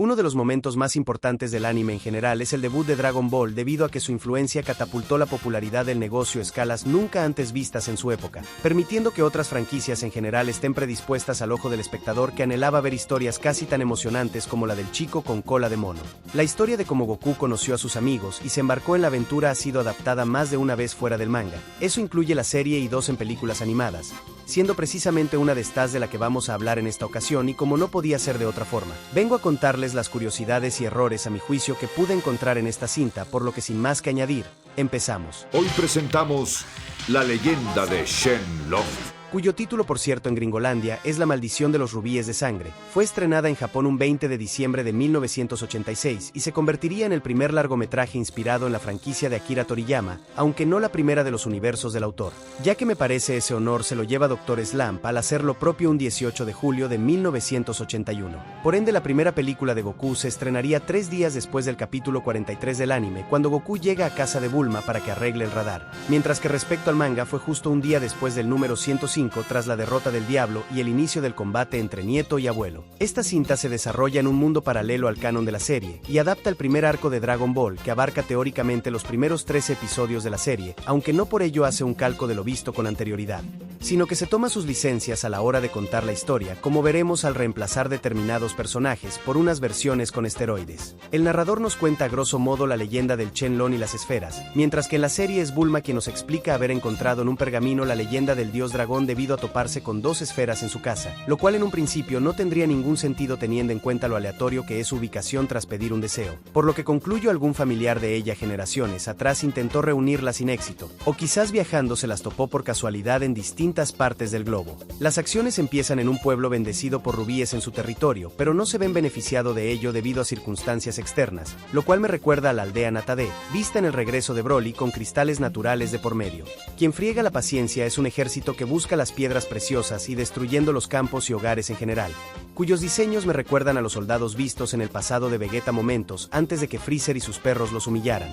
Uno de los momentos más importantes del anime en general es el debut de Dragon Ball debido a que su influencia catapultó la popularidad del negocio a escalas nunca antes vistas en su época, permitiendo que otras franquicias en general estén predispuestas al ojo del espectador que anhelaba ver historias casi tan emocionantes como la del chico con cola de mono. La historia de cómo Goku conoció a sus amigos y se embarcó en la aventura ha sido adaptada más de una vez fuera del manga. Eso incluye la serie y 2 en películas animadas, siendo precisamente una de estas de la que vamos a hablar en esta ocasión y como no podía ser de otra forma. Vengo a contarles las curiosidades y errores a mi juicio que pude encontrar en esta cinta, por lo que sin más que añadir, empezamos. Hoy presentamos La leyenda de Shenlong, cuyo título por cierto en Gringolandia es La maldición de los rubíes de sangre. Fue estrenada en Japón un 20 de diciembre de 1986 y se convertiría en el primer largometraje inspirado en la franquicia de Akira Toriyama, aunque no la primera de los universos del autor, ya que me parece ese honor se lo lleva Dr. Slump al hacer lo propio un 18 de julio de 1981. Por ende, la primera película de Goku se estrenaría 3 días después del capítulo 43 del anime, cuando Goku llega a casa de Bulma para que arregle el radar, mientras que respecto al manga fue justo un día después del número 105 tras la derrota del Diablo y el inicio del combate entre nieto y abuelo. Esta cinta se desarrolla en un mundo paralelo al canon de la serie y adapta el primer arco de Dragon Ball, que abarca teóricamente los primeros 13 episodios de la serie, aunque no por ello hace un calco de lo visto con anterioridad, sino que se toma sus licencias a la hora de contar la historia, como veremos al reemplazar determinados personajes por unas versiones con esteroides. El narrador nos cuenta a grosso modo la leyenda del Shenlong y las esferas, mientras que en la serie es Bulma quien nos explica haber encontrado en un pergamino la leyenda del dios dragón debido a toparse con 2 esferas en su casa, lo cual en un principio no tendría ningún sentido teniendo en cuenta lo aleatorio que es su ubicación tras pedir un deseo, por lo que concluyo algún familiar de ella generaciones atrás intentó reunirlas sin éxito, o quizás viajando se las topó por casualidad en distintas partes del globo. Las acciones empiezan en un pueblo bendecido por rubíes en su territorio, pero no se ven beneficiado de ello debido a circunstancias externas, lo cual me recuerda a la aldea Natade, vista en el regreso de Broly con cristales naturales de por medio. Quien friega la paciencia es un ejército que busca las piedras preciosas y destruyendo los campos y hogares en general, cuyos diseños me recuerdan a los soldados vistos en el pasado de Vegeta momentos antes de que Freezer y sus perros los humillaran.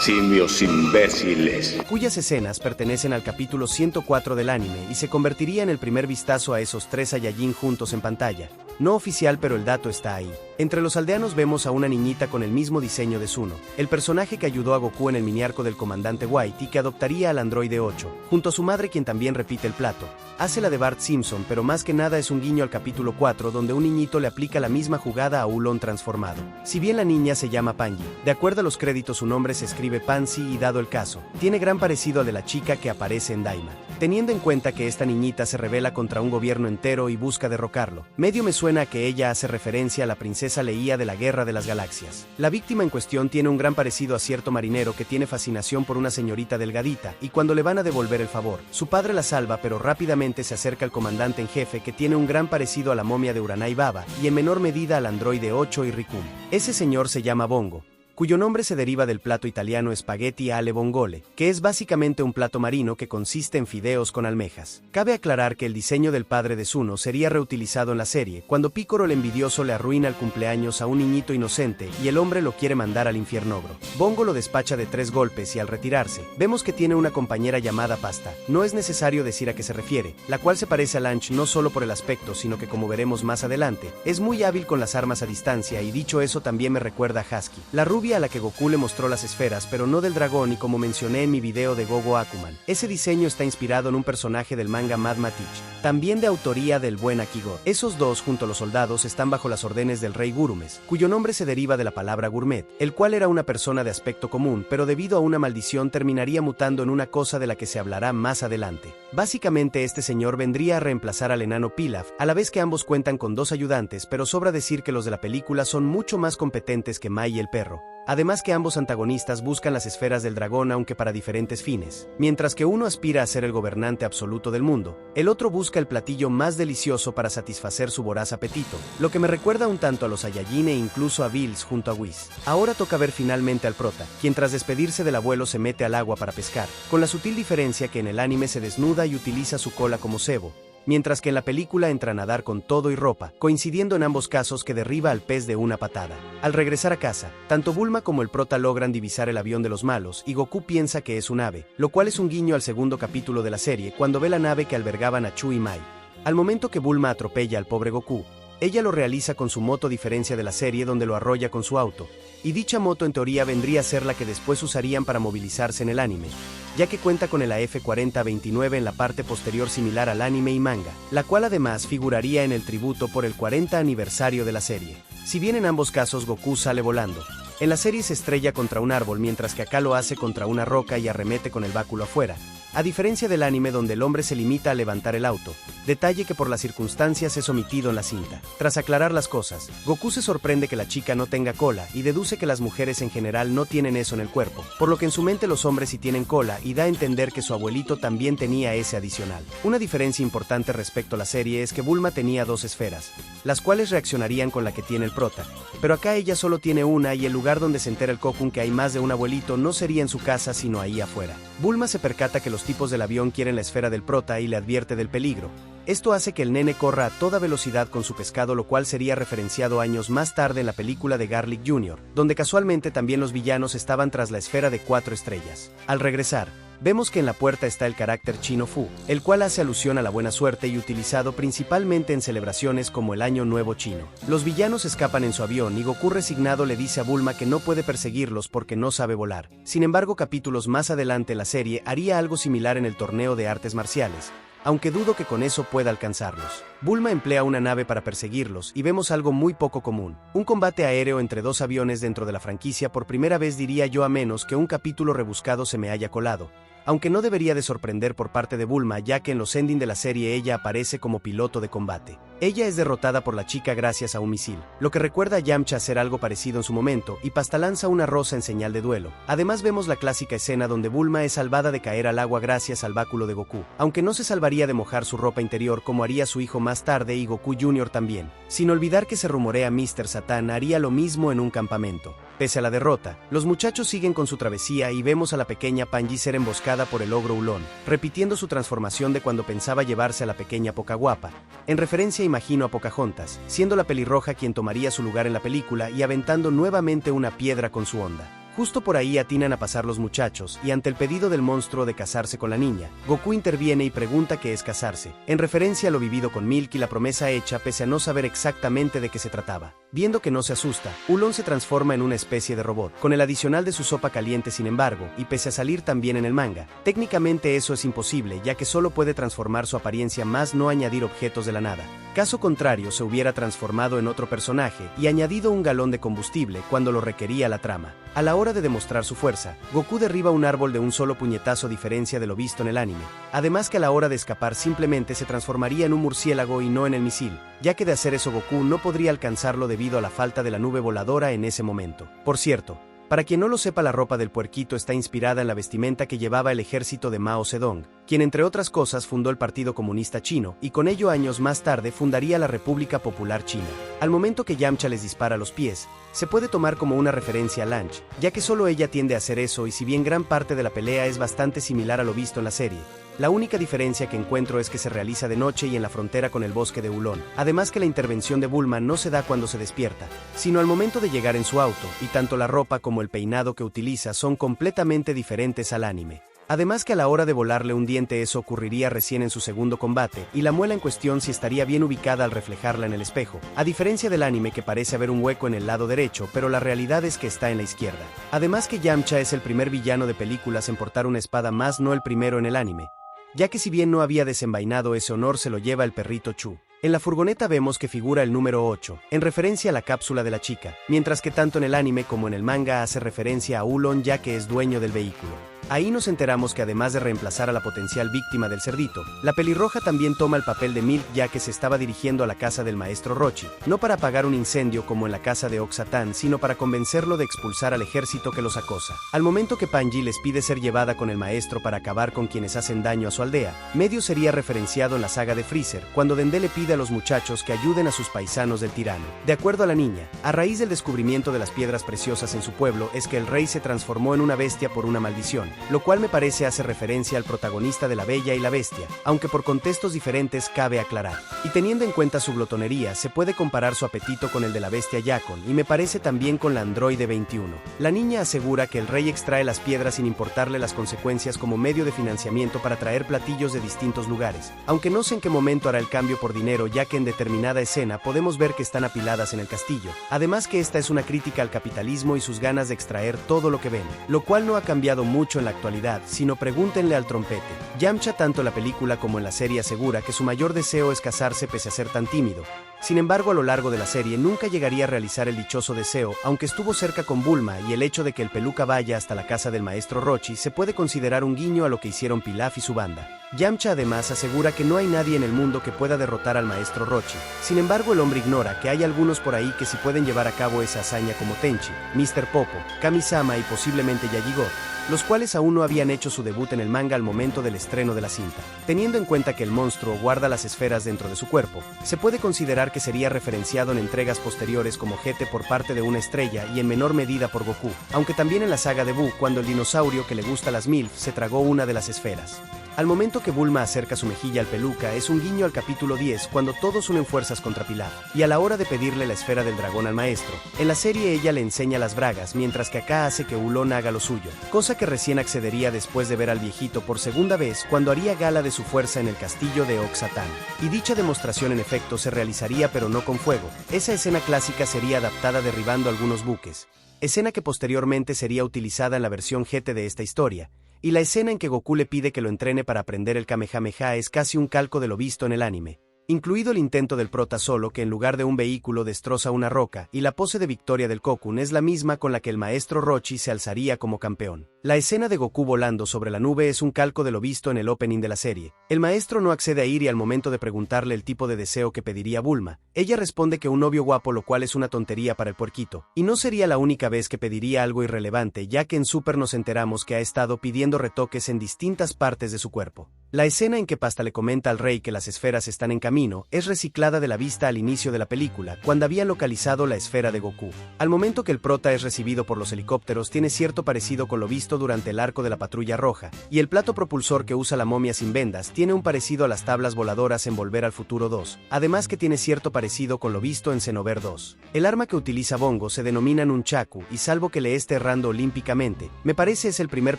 Simios imbéciles. Cuyas escenas pertenecen al capítulo 104 del anime y se convertiría en el primer vistazo a esos 3 Saiyajin juntos en pantalla. No oficial, pero el dato está ahí. Entre los aldeanos vemos a una niñita con el mismo diseño de Zuno, el personaje que ayudó a Goku en el miniarco del comandante White y que adoptaría al androide 8, junto a su madre quien también repite el plato. Hace la de Bart Simpson, pero más que nada es un guiño al capítulo 4 donde un niñito le aplica la misma jugada a Ulon transformado. Si bien la niña se llama Panji, de acuerdo a los créditos su nombre se escribe Pansy y dado el caso, tiene gran parecido al de la chica que aparece en Daima. Teniendo en cuenta que esta niñita se rebela contra un gobierno entero y busca derrocarlo, medio me suena a que ella hace referencia a la princesa Leia de la Guerra de las Galaxias. La víctima en cuestión tiene un gran parecido a cierto marinero que tiene fascinación por una señorita delgadita, y cuando le van a devolver el favor, su padre la salva pero rápidamente se acerca al comandante en jefe que tiene un gran parecido a la momia de Uranai Baba, y en menor medida al androide 8 y Ricum. Ese señor se llama Bongo, cuyo nombre se deriva del plato italiano spaghetti alle vongole, que es básicamente un plato marino que consiste en fideos con almejas. Cabe aclarar que el diseño del padre de Zuno sería reutilizado en la serie, cuando Piccolo el envidioso le arruina el cumpleaños a un niñito inocente y el hombre lo quiere mandar al infiernogro. Bongo lo despacha de 3 golpes y al retirarse, vemos que tiene una compañera llamada Pasta. No es necesario decir a qué se refiere, la cual se parece a Lunch no solo por el aspecto, sino que como veremos más adelante, es muy hábil con las armas a distancia y dicho eso también me recuerda a Husky, la rubia a la que Goku le mostró las esferas, pero no del dragón y como mencioné en mi video de Gogo Akuman. Ese diseño está inspirado en un personaje del manga Madma Teach, también de autoría del buen Akigo. Esos dos junto a los soldados están bajo las órdenes del rey Gurumes, cuyo nombre se deriva de la palabra gourmet, el cual era una persona de aspecto común, pero debido a una maldición terminaría mutando en una cosa de la que se hablará más adelante. Básicamente este señor vendría a reemplazar al enano Pilaf, a la vez que ambos cuentan con 2 ayudantes, pero sobra decir que los de la película son mucho más competentes que Mai y el perro. Además que ambos antagonistas buscan las esferas del dragón aunque para diferentes fines. Mientras que uno aspira a ser el gobernante absoluto del mundo, el otro busca el platillo más delicioso para satisfacer su voraz apetito, lo que me recuerda un tanto a los Saiyajin e incluso a Bills junto a Whis. Ahora toca ver finalmente al prota, quien tras despedirse del abuelo se mete al agua para pescar, con la sutil diferencia que en el anime se desnuda y utiliza su cola como cebo, mientras que en la película entra a nadar con todo y ropa, coincidiendo en ambos casos que derriba al pez de una patada. Al regresar a casa, tanto Bulma como el prota logran divisar el avión de los malos y Goku piensa que es un ave, lo cual es un guiño al segundo capítulo de la serie cuando ve la nave que albergaban a Chu y Mai. Al momento que Bulma atropella al pobre Goku, Ella lo realiza con su moto a diferencia de la serie donde lo arrolla con su auto, y dicha moto en teoría vendría a ser la que después usarían para movilizarse en el anime, ya que cuenta con el AF-4029 en la parte posterior similar al anime y manga, la cual además figuraría en el tributo por el 40 aniversario de la serie. Si bien en ambos casos Goku sale volando, en la serie se estrella contra un árbol mientras que acá lo hace contra una roca y arremete con el báculo afuera, a diferencia del anime donde el hombre se limita a levantar el auto, detalle que por las circunstancias es omitido en la cinta. Tras aclarar las cosas, Goku se sorprende que la chica no tenga cola y deduce que las mujeres en general no tienen eso en el cuerpo, por lo que en su mente los hombres sí tienen cola y da a entender que su abuelito también tenía ese adicional. Una diferencia importante respecto a la serie es que Bulma tenía 2 esferas, las cuales reaccionarían con la que tiene el prota, pero acá ella solo tiene una y el lugar donde se entera el Cocoon que hay más de un abuelito no sería en su casa sino ahí afuera. Bulma se percata que los tipos del avión quieren la esfera del prota y le advierte del peligro. Esto hace que el nene corra a toda velocidad con su pescado, lo cual sería referenciado años más tarde en la película de Garlic Jr., donde casualmente también los villanos estaban tras la esfera de 4 estrellas. Al regresar, vemos que en la puerta está el carácter chino Fu, el cual hace alusión a la buena suerte y utilizado principalmente en celebraciones como el Año Nuevo Chino. Los villanos escapan en su avión y Goku resignado le dice a Bulma que no puede perseguirlos porque no sabe volar. Sin embargo, capítulos más adelante la serie haría algo similar en el torneo de artes marciales, aunque dudo que con eso pueda alcanzarlos. Bulma emplea una nave para perseguirlos y vemos algo muy poco común. Un combate aéreo entre 2 aviones dentro de la franquicia por primera vez, diría yo, a menos que un capítulo rebuscado se me haya colado. Aunque no debería de sorprender por parte de Bulma, ya que en los ending de la serie ella aparece como piloto de combate. Ella es derrotada por la chica gracias a un misil, lo que recuerda a Yamcha hacer algo parecido en su momento, y Pasta lanza una rosa en señal de duelo. Además vemos la clásica escena donde Bulma es salvada de caer al agua gracias al báculo de Goku, aunque no se salvaría de mojar su ropa interior como haría su hijo más tarde y Goku Jr. también. Sin olvidar que se rumorea Mr. Satan haría lo mismo en un campamento. Pese a la derrota, los muchachos siguen con su travesía y vemos a la pequeña Panji ser emboscada por el ogro Ulon, repitiendo su transformación de cuando pensaba llevarse a la pequeña Pocaguapa. En referencia imagino a Pocahontas, siendo la pelirroja quien tomaría su lugar en la película y aventando nuevamente una piedra con su onda. Justo por ahí atinan a pasar los muchachos, y ante el pedido del monstruo de casarse con la niña, Goku interviene y pregunta qué es casarse, en referencia a lo vivido con Milk y la promesa hecha pese a no saber exactamente de qué se trataba. Viendo que no se asusta, Ulon se transforma en una especie de robot, con el adicional de su sopa caliente sin embargo, y pese a salir también en el manga, técnicamente eso es imposible ya que solo puede transformar su apariencia más no añadir objetos de la nada. Caso contrario se hubiera transformado en otro personaje y añadido un galón de combustible cuando lo requería la trama. A la hora de demostrar su fuerza, Goku derriba un árbol de un solo puñetazo a diferencia de lo visto en el anime. Además que a la hora de escapar simplemente se transformaría en un murciélago y no en el misil, ya que de hacer eso Goku no podría alcanzarlo debido a la falta de la nube voladora en ese momento. Por cierto, para quien no lo sepa, la ropa del puerquito está inspirada en la vestimenta que llevaba el ejército de Mao Zedong, quien entre otras cosas fundó el Partido Comunista Chino y con ello años más tarde fundaría la República Popular China. Al momento que Yamcha les dispara a los pies, se puede tomar como una referencia a Lange, ya que solo ella tiende a hacer eso y si bien gran parte de la pelea es bastante similar a lo visto en la serie, la única diferencia que encuentro es que se realiza de noche y en la frontera con el bosque de Ulon. Además que la intervención de Bulma no se da cuando se despierta, sino al momento de llegar en su auto, y tanto la ropa como el peinado que utiliza son completamente diferentes al anime. Además que a la hora de volarle un diente eso ocurriría recién en su segundo combate, y la muela en cuestión sí estaría bien ubicada al reflejarla en el espejo, a diferencia del anime que parece haber un hueco en el lado derecho, pero la realidad es que está en la izquierda. Además que Yamcha es el primer villano de películas en portar una espada más no el primero en el anime, ya que si bien no había desenvainado ese honor se lo lleva el perrito Chu. En la furgoneta vemos que figura el número 8, en referencia a la cápsula de la chica, mientras que tanto en el anime como en el manga hace referencia a Ulon ya que es dueño del vehículo. Ahí nos enteramos que además de reemplazar a la potencial víctima del cerdito, la pelirroja también toma el papel de Milk ya que se estaba dirigiendo a la casa del maestro Rochi, no para apagar un incendio como en la casa de Oxatán, sino para convencerlo de expulsar al ejército que los acosa. Al momento que Panji les pide ser llevada con el maestro para acabar con quienes hacen daño a su aldea, medio sería referenciado en la saga de Freezer, cuando Dende le pide a los muchachos que ayuden a sus paisanos del tirano. De acuerdo a la niña, a raíz del descubrimiento de las piedras preciosas en su pueblo es que el rey se transformó en una bestia por una maldición, lo cual me parece hace referencia al protagonista de La Bella y la Bestia, aunque por contextos diferentes cabe aclarar. Y teniendo en cuenta su glotonería, se puede comparar su apetito con el de la bestia Yakon, y me parece también con la androide 21. La niña asegura que el rey extrae las piedras sin importarle las consecuencias como medio de financiamiento para traer platillos de distintos lugares, aunque no sé en qué momento hará el cambio por dinero, ya que en determinada escena podemos ver que están apiladas en el castillo. Además que esta es una crítica al capitalismo y sus ganas de extraer todo lo que ven, lo cual no ha cambiado mucho en la actualidad, sino pregúntenle al trompete. Yamcha tanto en la película como en la serie asegura que su mayor deseo es casarse pese a ser tan tímido. Sin embargo, a lo largo de la serie nunca llegaría a realizar el dichoso deseo, aunque estuvo cerca con Bulma, y el hecho de que el Peluca vaya hasta la casa del maestro Rochi se puede considerar un guiño a lo que hicieron Pilaf y su banda. Yamcha además asegura que no hay nadie en el mundo que pueda derrotar al maestro Rochi. Sin embargo, el hombre ignora que hay algunos por ahí que sí pueden llevar a cabo esa hazaña, como Tenchi, Mr. Popo, Kami-sama y posiblemente Yajigot, los cuales aún no habían hecho su debut en el manga al momento del estreno de la cinta. Teniendo en cuenta que el monstruo guarda las esferas dentro de su cuerpo, se puede considerar que sería referenciado en entregas posteriores como GT por parte de una estrella y en menor medida por Goku, aunque también en la saga de Buu, cuando el dinosaurio que le gusta las MILF se tragó una de las esferas. Al momento que Bulma acerca su mejilla al Peluca es un guiño al capítulo 10 cuando todos unen fuerzas contra Pilaf, y a la hora de pedirle la esfera del dragón al maestro, en la serie ella le enseña las bragas mientras que acá hace que Ulon haga lo suyo, cosa que recién accedería después de ver al viejito por segunda vez cuando haría gala de su fuerza en el castillo de Oxatán. Y dicha demostración en efecto se realizaría pero no con fuego. Esa escena clásica sería adaptada derribando algunos buques, escena que posteriormente sería utilizada en la versión GT de esta historia. Y la escena en que Goku le pide que lo entrene para aprender el Kamehameha es casi un calco de lo visto en el anime, incluido el intento del prota solo que en lugar de un vehículo destroza una roca, y la pose de victoria del Kokun es la misma con la que el maestro Rochi se alzaría como campeón. La escena de Goku volando sobre la nube es un calco de lo visto en el opening de la serie. El maestro no accede a ir y al momento de preguntarle el tipo de deseo que pediría Bulma, ella responde que un novio guapo, lo cual es una tontería para el puerquito, y no sería la única vez que pediría algo irrelevante, ya que en Super nos enteramos que ha estado pidiendo retoques en distintas partes de su cuerpo. La escena en que Pasta le comenta al rey que las esferas están en camino es reciclada de la vista al inicio de la película, cuando habían localizado la esfera de Goku. Al momento que el prota es recibido por los helicópteros tiene cierto parecido con lo visto durante el arco de la Patrulla Roja, y el plato propulsor que usa la momia sin vendas tiene un parecido a las tablas voladoras en Volver al Futuro 2, además que tiene cierto parecido con lo visto en Xenover 2. El arma que utiliza Bongo se denomina Nunchaku, y salvo que le esté errando olímpicamente, me parece es el primer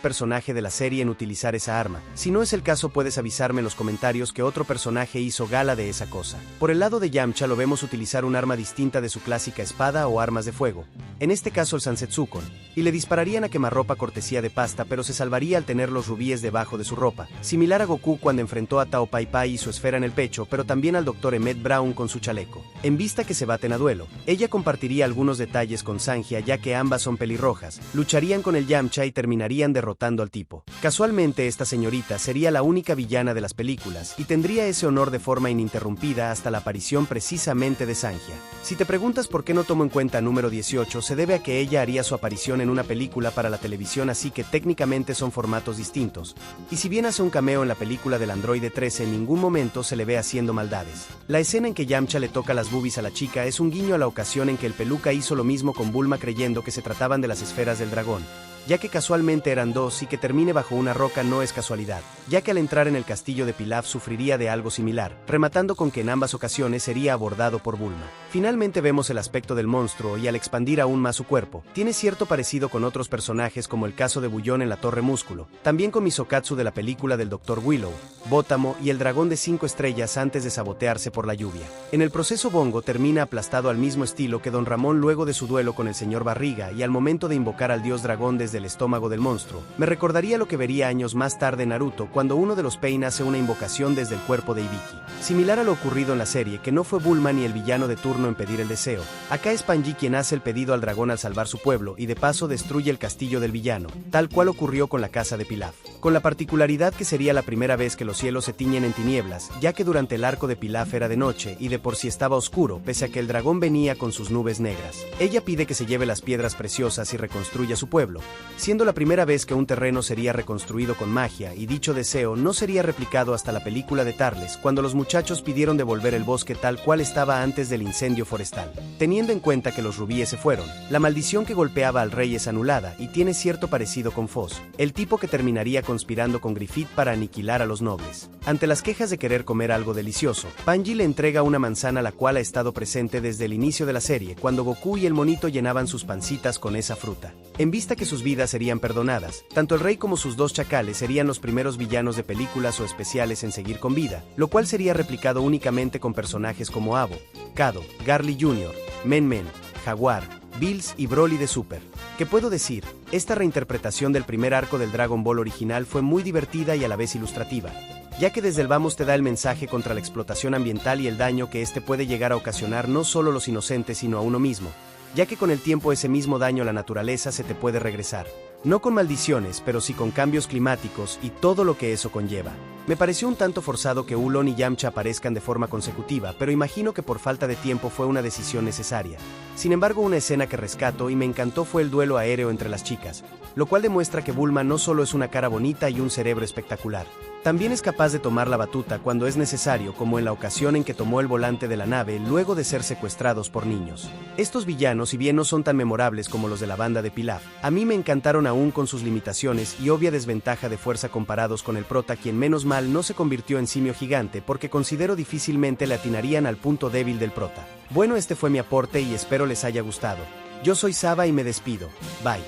personaje de la serie en utilizar esa arma. Si no es el caso, puedes avisarme en los comentarios que otro personaje hizo gala de esa cosa. Por el lado de Yamcha lo vemos utilizar un arma distinta de su clásica espada o armas de fuego, en este caso el Sansetsukon, y le dispararían a quemarropa cortesía de Pasta, pero se salvaría al tener los rubíes debajo de su ropa, similar a Goku cuando enfrentó a Tao Pai Pai y su esfera en el pecho, pero también al Dr. Emmett Brown con su chaleco. En vista que se baten a duelo, ella compartiría algunos detalles con Sangia, ya que ambas son pelirrojas, lucharían con el Yamcha y terminarían derrotando al tipo. Casualmente esta señorita sería la única villana de las películas, y tendría ese honor de forma ininterrumpida hasta la aparición precisamente de Sangia. Si te preguntas por qué no tomo en cuenta número 18, se debe a que ella haría su aparición en una película para la televisión, así que técnicamente son formatos distintos. Y si bien hace un cameo en la película del androide 13, en ningún momento se le ve haciendo maldades. La escena en que Yamcha le toca las boobies a la chica es un guiño a la ocasión en que el Peluca hizo lo mismo con Bulma creyendo que se trataban de las esferas del dragón, ya que casualmente eran dos, y que termine bajo una roca no es casualidad, ya que al entrar en el castillo de Pilaf sufriría de algo similar, rematando con que en ambas ocasiones sería abordado por Bulma. Finalmente vemos el aspecto del monstruo y al expandir aún más su cuerpo, tiene cierto parecido con otros personajes como el caso de Bullón en la Torre Músculo, también con Misokatsu de la película del Dr. Willow, Bótamo y el dragón de 5 estrellas antes de sabotearse por la lluvia. En el proceso Bongo termina aplastado al mismo estilo que Don Ramón luego de su duelo con el señor Barriga, y al momento de invocar al dios dragón desde el estómago del monstruo, me recordaría lo que vería años más tarde en Naruto cuando uno de los Pain hace una invocación desde el cuerpo de Ibiki. Similar a lo ocurrido en la serie, que no fue Bulma ni el villano de turno en pedir el deseo, acá es Panji quien hace el pedido al dragón al salvar su pueblo y de paso destruye el castillo del villano, tal cual ocurrió con la casa de Pilaf, con la particularidad que sería la primera vez que los cielos se tiñen en tinieblas, ya que durante el arco de Pilaf era de noche y de por sí estaba oscuro, pese a que el dragón venía con sus nubes negras. Ella pide que se lleve las piedras preciosas y reconstruya su pueblo, siendo la primera vez que un terreno sería reconstruido con magia, y dicho deseo no sería replicado hasta la película de Tarles, cuando los muchachos pidieron devolver el bosque tal cual estaba antes del incendio forestal. Teniendo en cuenta que los rubíes se fueron, la maldición que golpeaba al rey es anulada y tiene cierto parecido con Foss, el tipo que terminaría conspirando con Griffith para aniquilar a los nobles. Ante las quejas de querer comer algo delicioso, Panji le entrega una manzana la cual ha estado presente desde el inicio de la serie, cuando Goku y el monito llenaban sus pancitas con esa fruta. En vista que sus vidas serían perdonadas, tanto el rey como sus dos chacales serían los primeros villanos de películas o especiales en seguir con vida, lo cual sería replicado únicamente con personajes como Abo, Kado, Garly Jr., Men, Jaguar, Bills y Broly de Super. ¿Qué puedo decir? Esta reinterpretación del primer arco del Dragon Ball original fue muy divertida y a la vez ilustrativa, ya que desde el vamos te da el mensaje contra la explotación ambiental y el daño que este puede llegar a ocasionar no solo a los inocentes sino a uno mismo, ya que con el tiempo ese mismo daño a la naturaleza se te puede regresar. No con maldiciones, pero sí con cambios climáticos y todo lo que eso conlleva. Me pareció un tanto forzado que Ulon y Yamcha aparezcan de forma consecutiva, pero imagino que por falta de tiempo fue una decisión necesaria. Sin embargo, una escena que rescato y me encantó fue el duelo aéreo entre las chicas, lo cual demuestra que Bulma no solo es una cara bonita y un cerebro espectacular, también es capaz de tomar la batuta cuando es necesario, como en la ocasión en que tomó el volante de la nave luego de ser secuestrados por niños. Estos villanos, si bien no son tan memorables como los de la banda de Pilaf, a mí me encantaron aún con sus limitaciones y obvia desventaja de fuerza comparados con el prota, quien menos mal no se convirtió en simio gigante, porque considero difícilmente le atinarían al punto débil del prota. Bueno, este fue mi aporte y espero les haya gustado. Yo soy Saba y me despido. Bye.